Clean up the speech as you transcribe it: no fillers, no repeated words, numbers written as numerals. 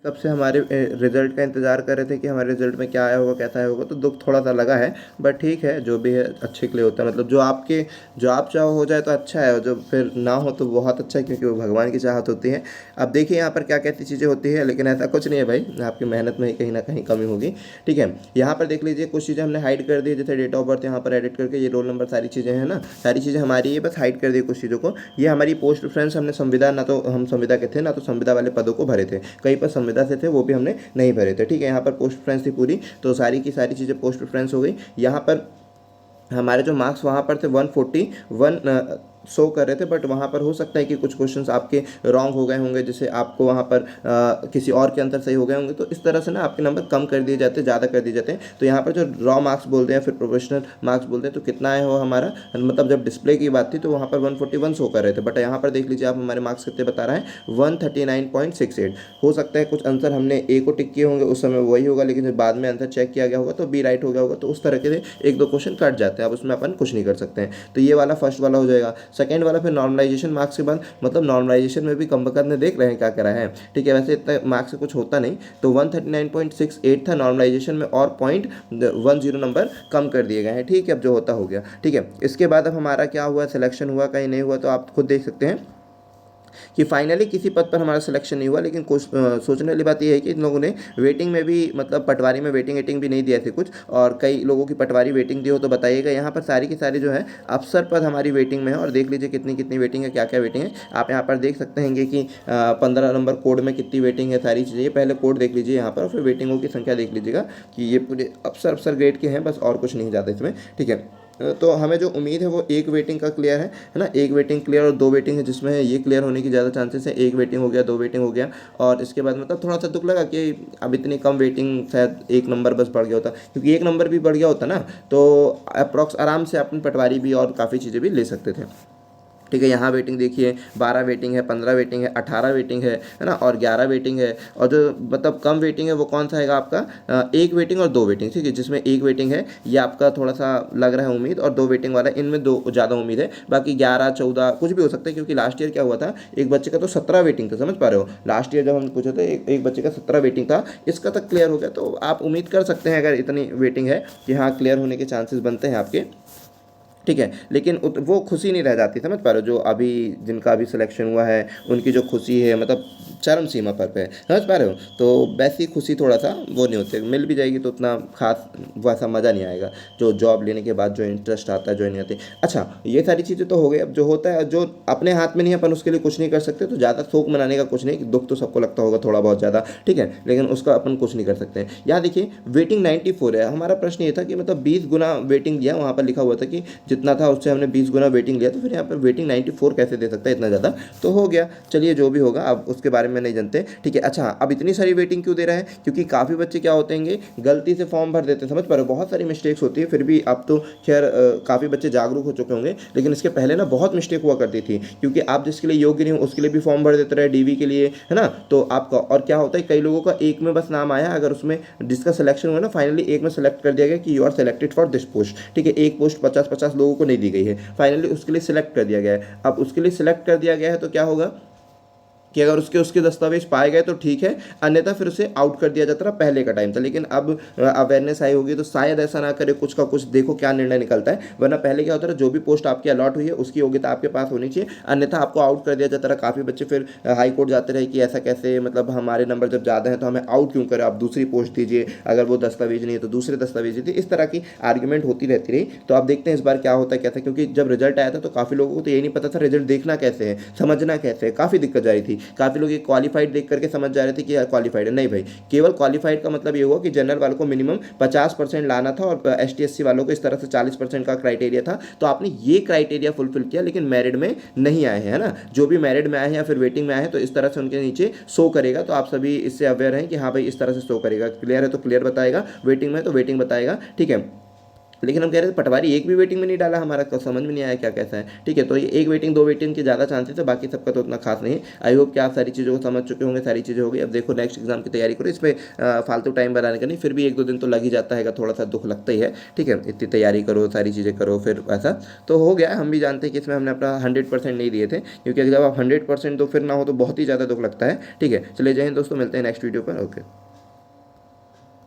कब से हमारे रिजल्ट का इंतज़ार कर रहे थे कि हमारे रिजल्ट में क्या आया होगा, कैसा आया होगा, तो दुख थोड़ा सा लगा है। बट ठीक है, जो भी है अच्छे के लिए होता है। मतलब जो आप चाहो हो जाए तो अच्छा है, और जो फिर ना हो तो बहुत अच्छा है, क्योंकि वो भगवान की चाहत होती है। अब देखिए यहाँ पर क्या कैसी चीज़ें होती है, लेकिन ऐसा कुछ नहीं है भाई, आपकी मेहनत में ही कहीं ना कहीं कमी होगी। ठीक है, यहाँ पर देख लीजिए कुछ चीज़ें हमने हाइड कर दी, जैसे डेट ऑफ बर्थ यहाँ पर एडिट करके, ये रोल नंबर, सारी चीज़ें हैं ना, सारी चीज़ें हमारी ये बस हाइड कर दी कुछ चीज़ों को। ये हमारी पोस्ट प्रेफरेंस, हमने संविदा, ना तो हम संविदा के थे ना तो संविदा वाले पदों को भरे थे, कहीं पर संविदा से थे वो भी हमने नहीं भरे थे। ठीक है, यहाँ पर पोस्ट प्रेफरेंस थी पूरी, तो सारी की सारी चीज़ें पोस्ट प्रेफरेंस हो गई। यहाँ पर हमारे जो मार्क्स वहाँ पर थे 141 शो कर रहे थे, बट वहाँ पर हो सकता है कि कुछ क्वेश्चंस आपके रॉन्ग हो गए होंगे, जैसे आपको वहाँ पर किसी और के आंसर सही हो गए होंगे, तो इस तरह से ना आपके नंबर कम कर दिए जाते हैं, ज़्यादा कर दिए जाते हैं। तो यहाँ पर जो रॉ मार्क्स बोलते हैं, फिर प्रोफेशनल मार्क्स बोलते हैं, तो कितना है वो हमारा, मतलब जब डिस्प्ले की बात थी तो वहाँ पर 141 शो कर रहे थे, बट यहाँ पर देख लीजिए आप, हमारे मार्क्स कितने बता रहा है, 139.68। हो सकता है कुछ आंसर हमने ए को टिक किए होंगे, उस समय वही होगा, लेकिन जब बाद में आंसर चेक किया गया होगा तो बी राइट हो गया होगा, तो उस तरह के एक दो क्वेश्चन कट जाते हैं। अब उसमें अपन कुछ नहीं कर सकते हैं। तो ये वाला फर्स्ट वाला हो जाएगा। सेकंड वाला फिर नॉर्मलाइजेशन मार्क्स के बाद, मतलब नॉर्मलाइजेशन में भी कम बकत ने देख रहे हैं क्या करा है। ठीक है, वैसे इतना मार्क्स से कुछ होता नहीं, तो 139.68 था नॉर्मलाइजेशन में, और 0.10 नंबर कम कर दिए गए हैं। ठीक है, अब जो होता हो गया। ठीक है, इसके बाद अब हमारा क्या हुआ, सिलेक्शन हुआ कहीं नहीं हुआ, तो आप खुद देख सकते हैं कि फाइनली किसी पद पर हमारा सिलेक्शन नहीं हुआ। लेकिन सोचने वाली बात यह है कि इन लोगों ने वेटिंग में भी, मतलब पटवारी में वेटिंग भी नहीं दिया थे कुछ, और कई लोगों की पटवारी वेटिंग दी हो तो बताइएगा। यहाँ पर सारी की सारी जो है अफसर पद हमारी वेटिंग में है, और देख लीजिए कितनी कितनी वेटिंग है, क्या क्या वेटिंग है। आप यहाँ पर देख सकते हैं कि 15 नंबर कोड में कितनी वेटिंग है, सारी चीज़ें। पहले कोड देख लीजिए यहाँ पर, और फिर वेटिंगों की संख्या देख लीजिएगा कि ये पूरे अफसर ग्रेड के हैं, बस और कुछ नहीं ज़्यादा इसमें। ठीक है, तो हमें जो उम्मीद है वो एक वेटिंग का क्लियर है ना, एक वेटिंग क्लियर और दो वेटिंग है, जिसमें ये क्लियर होने की ज़्यादा चांसेस है। एक वेटिंग हो गया, दो वेटिंग हो गया, और इसके बाद मतलब थोड़ा सा दुख लगा कि अब इतनी कम वेटिंग, शायद एक नंबर बस बढ़ गया होता, क्योंकि एक नंबर भी बढ़ गया होता ना तो अप्रॉक्स आराम से अपन पटवारी भी और काफ़ी चीज़ें भी ले सकते थे। ठीक है, यहाँ वेटिंग देखिए, 12 वेटिंग है, 15 वेटिंग है, 18 वेटिंग है ना, और 11 वेटिंग है। और जो मतलब कम वेटिंग है वो कौन सा है आपका, एक वेटिंग और दो वेटिंग। ठीक है, जिसमें एक वेटिंग है ये आपका थोड़ा सा लग रहा है उम्मीद, और दो वेटिंग वाला इनमें दो ज़्यादा उम्मीद है। बाकी 11, 14 कुछ भी हो सकता है, क्योंकि लास्ट ईयर क्या हुआ था, एक बच्चे का तो 17 वेटिंग था, समझ पा रहे हो। लास्ट ईयर जब हम पूछे थे, एक बच्चे का 17 वेटिंग था, इसका तक क्लियर हो गया, तो आप उम्मीद कर सकते हैं अगर इतनी वेटिंग है कि हाँ क्लियर होने के चांसेस बनते हैं आपके। ठीक है, लेकिन वो खुशी नहीं रह जाती, समझ पा रहे हो, जो अभी जिनका अभी सिलेक्शन हुआ है उनकी जो खुशी है, मतलब चरम सीमा पर है, समझ पा रहे हो। तो वैसी खुशी थोड़ा सा वो नहीं होती, मिल भी जाएगी तो उतना खास वैसा मज़ा नहीं आएगा, जो जॉब लेने के बाद जो इंटरेस्ट आता है, जो नहीं आती। अच्छा, ये सारी चीज़ें तो हो गई। अब जो होता है, जो अपने हाथ में नहीं है, अपन उसके लिए कुछ नहीं कर सकते, तो ज़्यादा शोक मनाने का कुछ नहीं, दुख तो सबको लगता होगा थोड़ा बहुत ज़्यादा। ठीक है, लेकिन उसका अपन कुछ नहीं कर सकते। यहाँ देखिए वेटिंग 94 है। हमारा प्रश्न ये था कि मतलब 20 गुना वेटिंग दिया, वहाँ पर लिखा हुआ था कि जितना था उससे हमने 20 गुना वेटिंग लिया, तो फिर यहाँ पर वेटिंग 94 कैसे दे सकता है इतना ज़्यादा, तो हो गया। चलिए जो भी होगा, अब उसके बारे में नहीं जानते। ठीक है, अच्छा अब इतनी सारी वेटिंग क्यों दे रहा है, क्योंकि काफ़ी बच्चे क्या होते हैं, गलती से फॉर्म भर देते हैं, समझ पा रहे हो, बहुत सारी मिस्टेक्स होती है। फिर भी अब तो खैर काफ़ी बच्चे जागरूक हो चुके होंगे, लेकिन इसके पहले ना बहुत मिस्टेक हुआ करती थी, क्योंकि आप जिसके लिए योग्य नहीं हो उसके लिए भी फॉर्म भर देते रहे, डीवी के लिए, है ना। तो आपका और क्या होता है, कई लोगों का एक में बस नाम आया, अगर उसमें जिसका सिलेक्शन हुआ ना, फाइनली एक में सेलेक्ट कर दिया गया कि you are selected for this post. ठीक है, एक पोस्ट 50-50 लोगों को नहीं दी गई है, फाइनली उसके लिए सिलेक्ट कर दिया गया है। अब उसके लिए सिलेक्ट कर दिया गया है तो क्या होगा कि अगर उसके उसके दस्तावेज पाए गए तो ठीक है, अन्यथा फिर उसे आउट कर दिया जाता रहा, पहले का टाइम था। लेकिन अब अवेयरनेस आई होगी तो शायद ऐसा ना करे, कुछ का कुछ देखो क्या निर्णय निकलता है। वरना पहले क्या होता था, जो भी पोस्ट आपकी अलॉट हुई है उसकी योग्यता आपके पास होनी चाहिए, अन्यथा आपको आउट कर दिया जाता रहा। काफ़ी बच्चे फिर हाई कोर्ट जाते रहे कि ऐसा कैसे, मतलब हमारे नंबर जब ज़्यादा हैं तो हमें आउट क्यों करें, आप दूसरी पोस्ट दीजिए, अगर वो दस्तावेज नहीं है तो दूसरे दस्तावेज दीजिए। इस तरह की आर्ग्यूमेंट होती रहती रही। तो आप देखते हैं इस बार क्या होता है कैसा, क्योंकि जब रिजल्ट आया था तो काफ़ी लोगों को तो ये नहीं पता था रिजल्ट देखना कैसे है, समझना कैसे है, काफ़ी दिक्कत जा रही थी। काफ़ी लोग क्वालिफाइड देख करके समझ जा रहे थे कि यार क्वालिफाइड है, नहीं भाई, केवल क्वालिफाइड का मतलब ये हुआ कि जनरल वालों को मिनिमम 50% लाना था, और ST SC वालों को इस तरह से 40% का क्राइटेरिया था। तो आपने ये क्राइटेरिया फुलफिल किया, लेकिन मेरिट में नहीं आए हैं, है ना। जो भी मेरिट में आए हैं या फिर वेटिंग में आए हैं, तो इस तरह से उनके नीचे शो करेगा। तो आप सभी इससे अवेयर हैं कि हाँ भाई इस तरह से शो करेगा, क्लियर है तो क्लियर बताएगा, वेटिंग में तो वेटिंग बताएगा। ठीक है, लेकिन हम कह रहे थे पटवारी एक भी वेटिंग में नहीं डाला हमारा, तो समझ में नहीं आया क्या कैसा है। ठीक है, तो ये एक वेटिंग 2 वेटिंग के ज़्यादा चांसेस है, बाकी सबका तो उतना खास नहीं है। आई होप कि आप सारी चीज़ों को समझ चुके होंगे, सारी चीज़ें हो गई। अब देखो नेक्स्ट एग्जाम की तैयारी करो, इसमें फालतू टाइम बनाने का नहीं, फिर भी 1-2 दिन तो लग ही जाता है, थोड़ा सा दुख लगता ही है। ठीक है, इतनी तैयारी करो, सारी चीज़ें करो, फिर ऐसा तो हो गया। हम भी जानते हैं कि इसमें हमने अपना 100% नहीं दिए थे, क्योंकि जब आप 100% दो फिर ना हो तो बहुत ही ज़्यादा दुख लगता है। ठीक है, चलिए जय हिंद दोस्तों, मिलते हैं नेक्स्ट वीडियो पर। ओके।